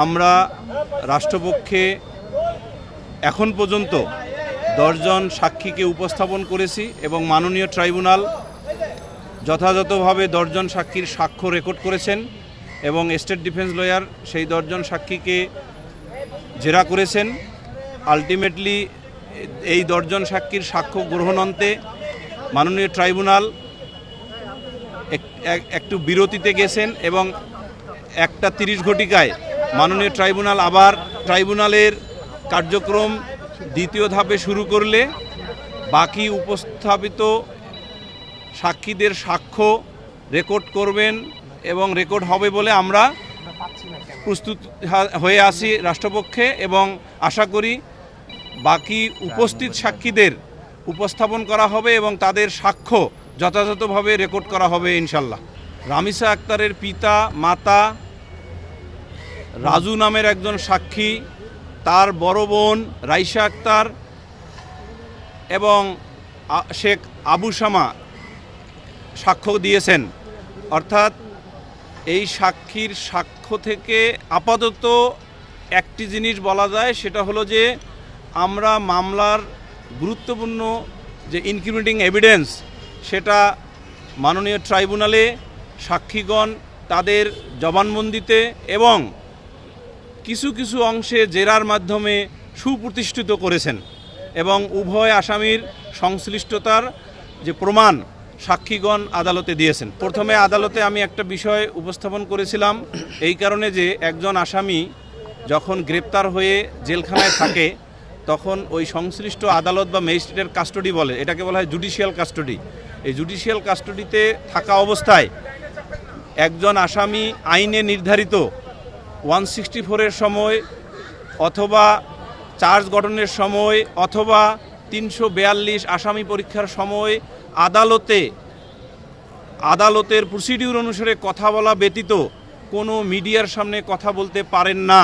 আমরা রাষ্ট্রপক্ষে এখন পর্যন্ত 10 জন সাক্ষীকে উপস্থাপন করেছি এবং মাননীয় ট্রাইব্যুনাল যথাযথভাবে 10 জন সাক্ষীর সাক্ষ্য রেকর্ড করেছেন এবং স্টেট ডিফেন্স লয়ার সেই 10 জন সাক্ষীকে জেরা করেছেন। আলটিমেটলি এই 10 জন সাক্ষীর সাক্ষ্য গ্রহণান্তে মাননীয় ট্রাইব্যুনাল একটু বিরতিতে গেছেন এবং 1:30 ঘটিকায় মাননীয় ট্রাইব্যুনাল আবার ট্রাইব্যুনালের কার্যক্রম দ্বিতীয় ধাপে শুরু করলে বাকি উপস্থাপিত সাক্ষীদের সাক্ষ্য রেকর্ড করবেন এবং রেকর্ড হবে বলে আমরা প্রস্তুত হয়ে আছি রাষ্ট্রপক্ষে এবং আশা করি বাকি উপস্থিত সাক্ষীদের উপস্থাপন করা হবে এবং তাদের সাক্ষ্য যথাযথভাবে রেকর্ড করা হবে ইনশাল্লাহ। রামিসা আক্তারের পিতা মাতা, রাজু নামের একজন সাক্ষী, তার বড় বোন রাইসা আক্তার এবং শেখ আবু শামা সাক্ষ্য দিয়েছেন। অর্থাৎ এই সাক্ষীর সাক্ষ্য থেকে আপাতত একটি জিনিস বলা যায়, সেটা হলো যে আমরা মামলার গুরুত্বপূর্ণ যে ইনক্রিমিনেটিং এভিডেন্স সেটা মাননীয় ট্রাইব্যুনালে সাক্ষীগণ তাদের জবানবন্দিতে এবং কিছু কিছু অংশে জেরার মাধ্যমে সুপ্রতিষ্ঠিত করেছেন এবং উভয় আসামির সংশ্লিষ্টতার যে প্রমাণ সাক্ষীগণ আদালতে দিয়েছেন। প্রথমে আদালতে আমি একটা বিষয় উপস্থাপন করেছিলাম এই কারণে যে একজন আসামি যখন গ্রেপ্তার হয়ে জেলখানায় থাকে তখন ওই সংশ্লিষ্ট আদালত বা ম্যাজিস্ট্রেটের কাস্টডি বলে, এটাকে বলা হয় জুডিশিয়াল কাস্টডি। এই জুডিশিয়াল কাস্টডিতে থাকা অবস্থায় একজন আসামি আইনে নির্ধারিত 164-এর সময় অথবা চার্জ গঠনের সময় অথবা 342 আসামি পরীক্ষার সময় আদালতের প্রসিডিউর অনুসারে কথা বলা ব্যতীত কোনো মিডিয়ার সামনে কথা বলতে পারেন না।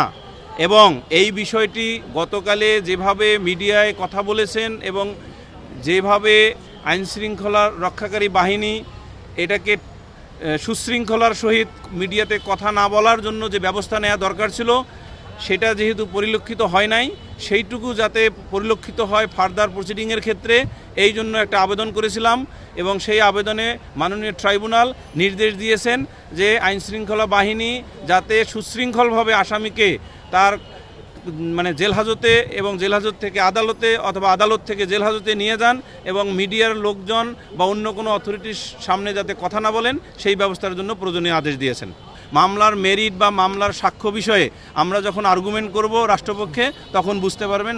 এবং এই বিষয়টি গতকালে যেভাবে মিডিয়ায় কথা বলেছেন এবং যেভাবে আইনশৃঙ্খলা রক্ষাকারী বাহিনী এটাকে সুশৃঙ্খলার সহিত মিডিয়াতে কথা না বলার জন্য যে ব্যবস্থা নেওয়া দরকার ছিল সেটা যেহেতু পরিলক্ষিত হয় নাই, সেইটুকু যাতে পরিলক্ষিত হয় ফার্দার প্রসিডিংয়ের ক্ষেত্রে, এই জন্য একটা আবেদন করেছিলাম এবং সেই আবেদনে মাননীয় ট্রাইব্যুনাল নির্দেশ দিয়েছেন যে আইনশৃঙ্খলা বাহিনী যাতে সুশৃঙ্খলভাবে আসামিকে তার জেলহাজতে এবং জেলহাজত থেকে আদালতে অথবা আদালত থেকে জেলহাজতে নিয়ে যান এবং মিডিয়ার লোকজন বা অন্য কোনো অথরিটির সামনে যাতে কথা না বলেন সেই ব্যবস্থার জন্য প্রয়োজনীয় আদেশ দিয়েছেন। মামলার মেরিট বা মামলার সাক্ষ্য বিষয়ে আমরা যখন আর্গুমেন্ট করব রাষ্ট্রপক্ষে তখন বুঝতে পারবেন।